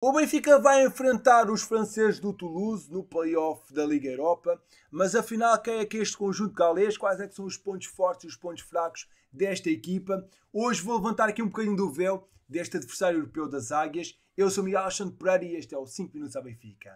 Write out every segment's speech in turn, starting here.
O Benfica vai enfrentar os franceses do Toulouse no play-off da Liga Europa, mas afinal quem é que é este conjunto galês? Quais é que são os pontos fortes e os pontos fracos desta equipa? Hoje vou levantar aqui um bocadinho do véu deste adversário europeu das Águias. Eu sou Miguel Alexandre Pereira e este é o 5 Minutos à Benfica.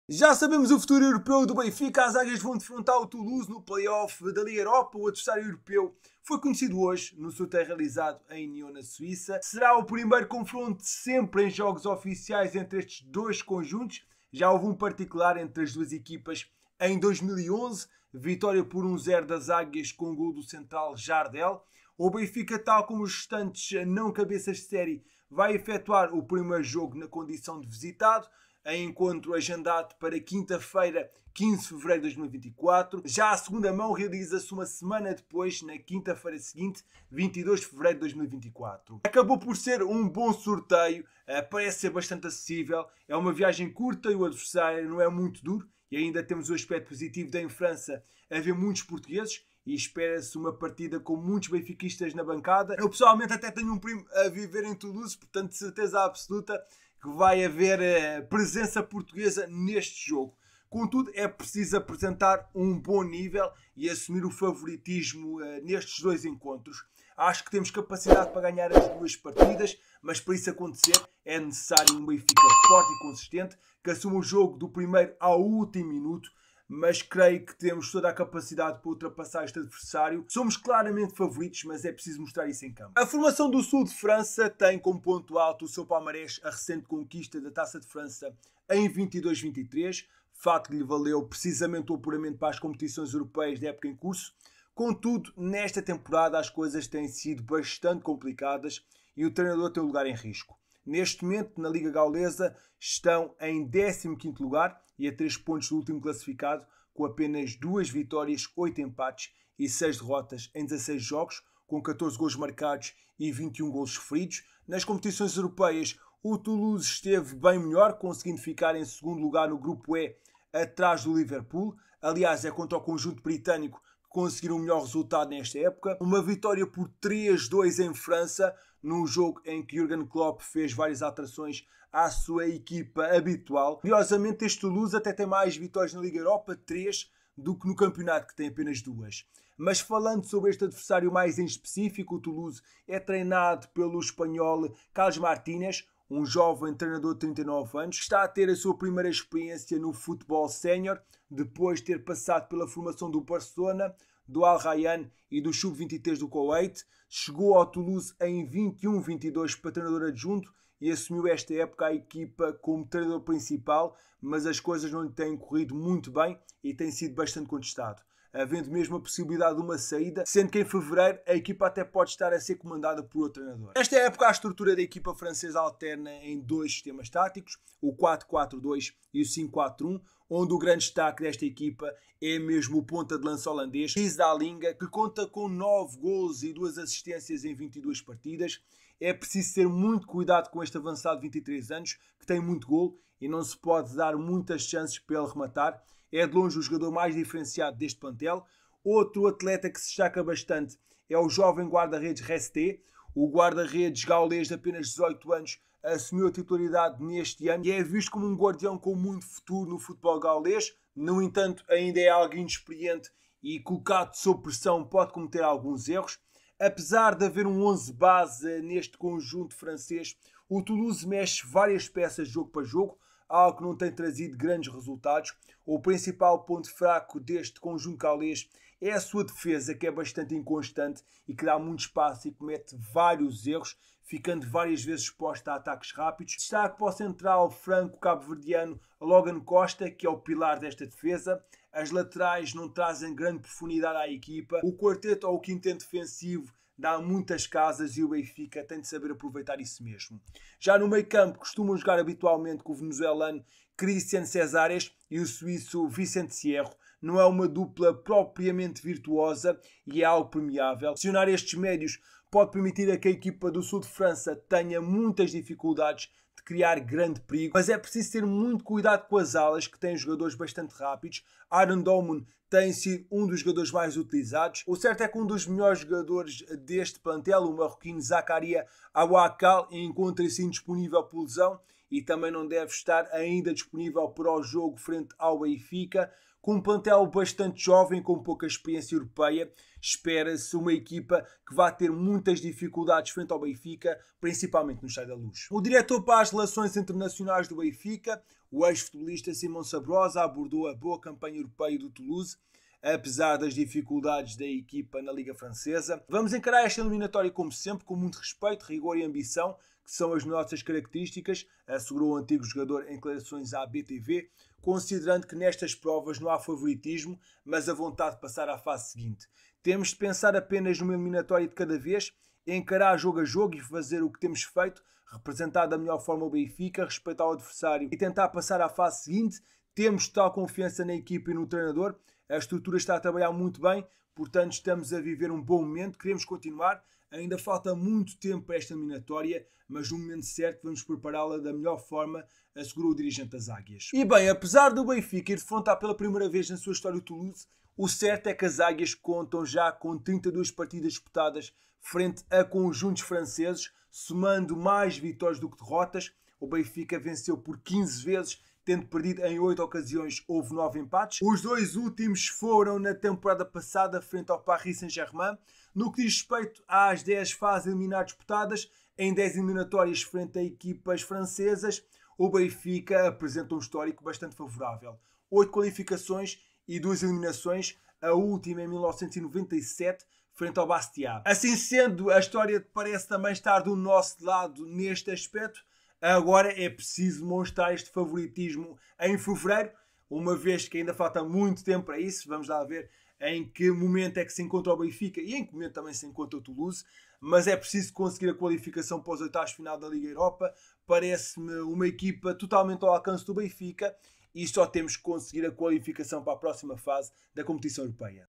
Já sabemos o futuro europeu do Benfica. As Águias vão defrontar o Toulouse no play-off da Liga Europa. O adversário europeu foi conhecido hoje no sorteio realizado em Nyon, na Suíça. Será o primeiro confronto sempre em jogos oficiais entre estes dois conjuntos. Já houve um particular entre as duas equipas em 2011. Vitória por 1-0 das Águias com o gol do central Jardel. O Benfica, tal como os restantes não cabeças de série, vai efetuar o primeiro jogo na condição de visitado, em encontro agendado para quinta-feira, 15 de fevereiro de 2024. Já a segunda mão realiza-se uma semana depois, na quinta-feira seguinte, 22 de fevereiro de 2024. Acabou por ser um bom sorteio, parece ser bastante acessível, é uma viagem curta e o adversário não é muito duro, e ainda temos o aspecto positivo de em França haver muitos portugueses, e espera-se uma partida com muitos benfiquistas na bancada. Eu pessoalmente até tenho um primo a viver em Toulouse, portanto de certeza absoluta que vai haver presença portuguesa neste jogo. Contudo, é preciso apresentar um bom nível e assumir o favoritismo nestes dois encontros. Acho que temos capacidade para ganhar as duas partidas, mas para isso acontecer é necessário um Benfica forte e consistente, que assuma o jogo do primeiro ao último minuto, mas creio que temos toda a capacidade para ultrapassar este adversário. Somos claramente favoritos, mas é preciso mostrar isso em campo. A formação do sul de França tem como ponto alto o seu palmarés a recente conquista da Taça de França em 22-23, facto que lhe valeu precisamente o apuramento para as competições europeias da época em curso. Contudo, nesta temporada as coisas têm sido bastante complicadas e o treinador tem um lugar em risco. Neste momento, na Liga Gaulesa, estão em 15º lugar e a 3 pontos do último classificado, com apenas 2 vitórias, 8 empates e 6 derrotas em 16 jogos, com 14 golos marcados e 21 golos sofridos. Nas competições europeias, o Toulouse esteve bem melhor, conseguindo ficar em segundo lugar no grupo E, atrás do Liverpool. Aliás, é contra o conjunto britânico que conseguiram o melhor resultado nesta época. Uma vitória por 3-2 em França, num jogo em que Jürgen Klopp fez várias alterações à sua equipa habitual. Curiosamente, este Toulouse até tem mais vitórias na Liga Europa, 3, do que no campeonato, que tem apenas 2. Mas falando sobre este adversário mais em específico, o Toulouse é treinado pelo espanhol Carlos Martínez, um jovem treinador de 39 anos, que está a ter a sua primeira experiência no futebol sénior, depois de ter passado pela formação do Barcelona, do Al Rayyan e do Sub-23 do Kuwait. Chegou ao Toulouse em 21-22 para treinador adjunto e assumiu esta época a equipa como treinador principal, mas as coisas não lhe têm corrido muito bem e tem sido bastante contestado, havendo mesmo a possibilidade de uma saída, sendo que em fevereiro a equipa até pode estar a ser comandada por outro treinador. Nesta época a estrutura da equipa francesa alterna em dois sistemas táticos, o 4-4-2 e o 5-4-1, onde o grande destaque desta equipa é mesmo o ponta de lança holandês, Guy Dallinga, que conta com 9 golos e 2 assistências em 22 partidas. É preciso ter muito cuidado com este avançado de 23 anos, que tem muito golo e não se pode dar muitas chances para ele rematar. É de longe o jogador mais diferenciado deste plantel. Outro atleta que se destaca bastante é o jovem guarda-redes Resté. O guarda-redes gaulês de apenas 18 anos assumiu a titularidade neste ano e é visto como um guardião com muito futuro no futebol gaulês. No entanto, ainda é algo inexperiente e colocado sob pressão pode cometer alguns erros. Apesar de haver um 11 base neste conjunto francês, o Toulouse mexe várias peças jogo para jogo, algo que não tem trazido grandes resultados. O principal ponto fraco deste conjunto gaulês é a sua defesa, que é bastante inconstante e que dá muito espaço e comete vários erros, ficando várias vezes exposta a ataques rápidos. Destaque para o central franco-cabo-verdiano Logan Costa, que é o pilar desta defesa. As laterais não trazem grande profundidade à equipa. O quarteto ou o quinteto defensivo dá muitas casas e o Benfica tem de saber aproveitar isso mesmo. Já no meio campo costumam jogar habitualmente com o venezuelano Cristian Cesares e o suíço Vicente Sierro. Não é uma dupla propriamente virtuosa e é algo premiável. Acionar estes médios pode permitir a que a equipa do sul de França tenha muitas dificuldades de criar grande perigo, mas é preciso ter muito cuidado com as alas, que têm jogadores bastante rápidos. Aaron Donald tem sido um dos jogadores mais utilizados. O certo é que um dos melhores jogadores deste plantel, o marroquino Zakaria Awakal, encontra-se indisponível por lesão e também não deve estar ainda disponível para o jogo frente ao Benfica. Com um plantel bastante jovem, com pouca experiência europeia, espera-se uma equipa que vai ter muitas dificuldades frente ao Benfica, principalmente no Estádio da Luz. O diretor para as relações internacionais do Benfica, o ex-futebolista Simão Sabrosa, abordou a boa campanha europeia do Toulouse, apesar das dificuldades da equipa na Liga Francesa. Vamos encarar esta eliminatória como sempre, com muito respeito, rigor e ambição, que são as nossas características, assegurou o antigo jogador em declarações à BTV, considerando que nestas provas não há favoritismo, mas a vontade de passar à fase seguinte. Temos de pensar apenas numa eliminatória de cada vez, encarar jogo a jogo e fazer o que temos feito, representar da melhor forma o Benfica, respeitar o adversário e tentar passar à fase seguinte. Temos total confiança na equipa e no treinador, a estrutura está a trabalhar muito bem, portanto estamos a viver um bom momento, queremos continuar. Ainda falta muito tempo para esta eliminatória, mas no momento certo vamos prepará-la da melhor forma, assegurou o dirigente das Águias. E bem, apesar do Benfica ir defrontar pela primeira vez na sua história o Toulouse, o certo é que as Águias contam já com 32 partidas disputadas frente a conjuntos franceses, somando mais vitórias do que derrotas. O Benfica venceu por 15 vezes, tendo perdido em 8 ocasiões, houve 9 empates. Os dois últimos foram na temporada passada frente ao Paris Saint-Germain. No que diz respeito às 10 fases eliminares disputadas, em 10 eliminatórias frente a equipas francesas, o Benfica apresenta um histórico bastante favorável. 8 qualificações e 2 eliminações, a última em 1997, frente ao Bastia. Assim sendo, a história parece também estar do nosso lado neste aspecto. Agora é preciso mostrar este favoritismo em fevereiro, uma vez que ainda falta muito tempo para isso. Vamos lá ver em que momento é que se encontra o Benfica e em que momento também se encontra o Toulouse, mas é preciso conseguir a qualificação para os oitavos de final da Liga Europa. Parece-me uma equipa totalmente ao alcance do Benfica e só temos que conseguir a qualificação para a próxima fase da competição europeia.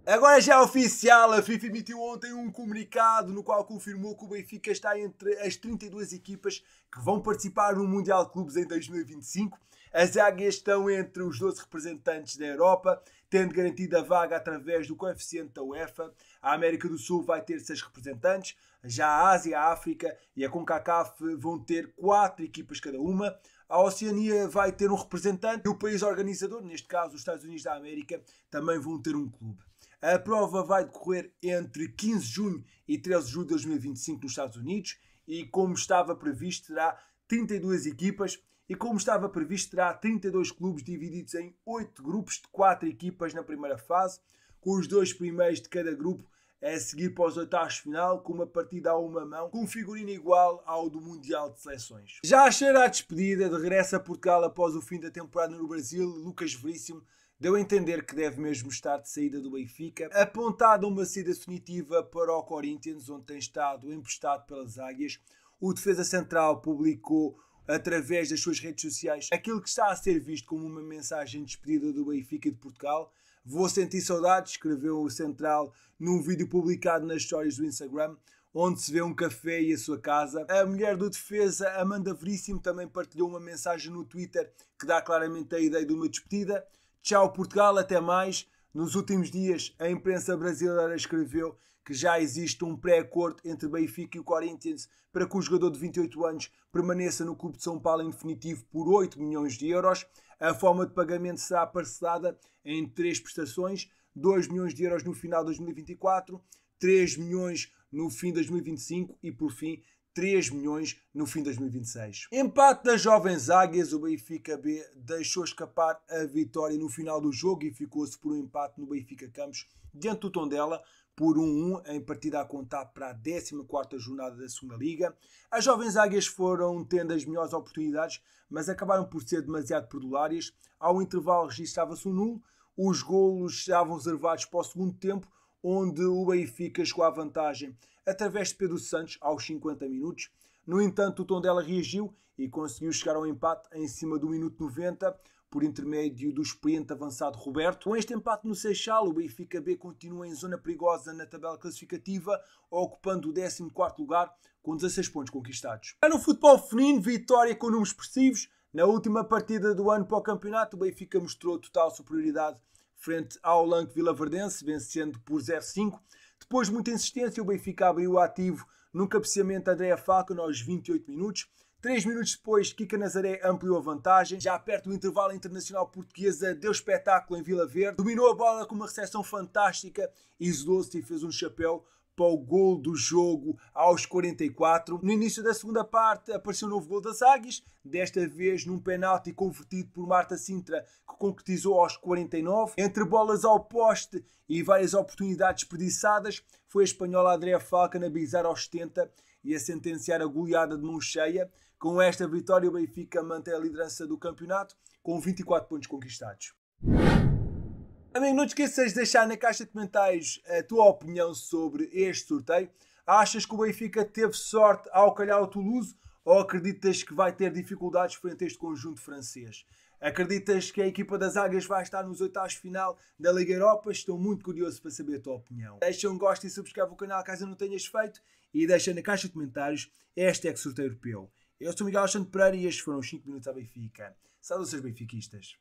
Agora já é oficial, a FIFA emitiu ontem um comunicado no qual confirmou que o Benfica está entre as 32 equipas que vão participar no Mundial de Clubes em 2025. As Águias estão entre os 12 representantes da Europa, tendo garantido a vaga através do coeficiente da UEFA. A América do Sul vai ter 6 representantes, já a Ásia, a África e a CONCACAF vão ter 4 equipas cada uma. A Oceania vai ter um representante e o país organizador, neste caso os Estados Unidos da América, também vão ter um clube. A prova vai decorrer entre 15 de junho e 13 de julho de 2025 nos Estados Unidos e, como estava previsto, terá 32 equipas e, como estava previsto, terá 32 clubes divididos em 8 grupos de 4 equipas na primeira fase, com os 2 primeiros de cada grupo a seguir para os oitavos de final, com uma partida a uma mão, com um figurino igual ao do Mundial de Seleções. Já a cheira à despedida, de regresso a Portugal após o fim da temporada no Brasil, Lucas Veríssimo deu a entender que deve mesmo estar de saída do Benfica, apontado a uma saída definitiva para o Corinthians, onde tem estado emprestado pelas Águias. O defesa central publicou, através das suas redes sociais, aquilo que está a ser visto como uma mensagem de despedida do Benfica e de Portugal. Vou sentir saudades, escreveu o central num vídeo publicado nas stories do Instagram, onde se vê um café e a sua casa. A mulher do defesa, Amanda Veríssimo, também partilhou uma mensagem no Twitter que dá claramente a ideia de uma despedida. Tchau Portugal, até mais. Nos últimos dias, a imprensa brasileira escreveu que já existe um pré-acordo entre Benfica e o Corinthians para que o jogador de 28 anos permaneça no Clube de São Paulo em definitivo por 8 milhões de euros. A forma de pagamento será parcelada em 3 prestações, 2 milhões de euros no final de 2024, 3 milhões no fim de 2025 e, por fim, 3 milhões no fim de 2026. Empate das jovens Águias, o Benfica B deixou escapar a vitória no final do jogo e ficou-se por um empate no Benfica Campos diante do Tondela por 1-1 em partida a contar para a 14ª jornada da segunda Liga. As jovens Águias foram tendo as melhores oportunidades, mas acabaram por ser demasiado perdulárias. Ao intervalo registrava-se um nulo, os golos estavam reservados para o segundo tempo, onde o Benfica chegou à vantagem através de Pedro Santos aos 50 minutos. No entanto, o Tondela reagiu e conseguiu chegar ao empate em cima do minuto 90. por intermédio do experiente avançado Roberto. Com este empate no Seixal, o Benfica B continua em zona perigosa na tabela classificativa, ocupando o 14º lugar com 16 pontos conquistados. Já no futebol feminino, vitória com números expressivos. Na última partida do ano para o campeonato, o Benfica mostrou total superioridade frente ao Lanque Vilaverdense, vencendo por 0-5. Depois de muita insistência, o Benfica abriu o ativo num cabeceamento de Andrea Falcão aos 28 minutos. 3 minutos depois, Kika Nazaré ampliou a vantagem. Já perto do intervalo, a Internacional Portuguesa deu espetáculo em Vila Verde. Dominou a bola com uma recepção fantástica, isolou-se e fez um chapéu para o gol do jogo aos 44. No início da segunda parte apareceu um novo gol das Águias, desta vez num penalti convertido por Marta Sintra, que concretizou aos 49. Entre bolas ao poste e várias oportunidades desperdiçadas, foi a espanhola Andrea Falcão a bizar aos 70 e a sentenciar a goleada de mão cheia. Com esta vitória, o Benfica mantém a liderança do campeonato com 24 pontos conquistados. Amigo, não te esqueças de deixar na caixa de comentários a tua opinião sobre este sorteio. Achas que o Benfica teve sorte ao calhar o Toulouse ou acreditas que vai ter dificuldades frente a este conjunto francês? Acreditas que a equipa das Águias vai estar nos oitavos de final da Liga Europa? Estou muito curioso para saber a tua opinião. Deixa um gosto e subscreve o canal caso não tenhas feito e deixa na caixa de comentários # sorteio europeu. Eu sou Miguel Alexandre Pereira e estes foram os 5 minutos à Benfica. Saudações benfiquistas.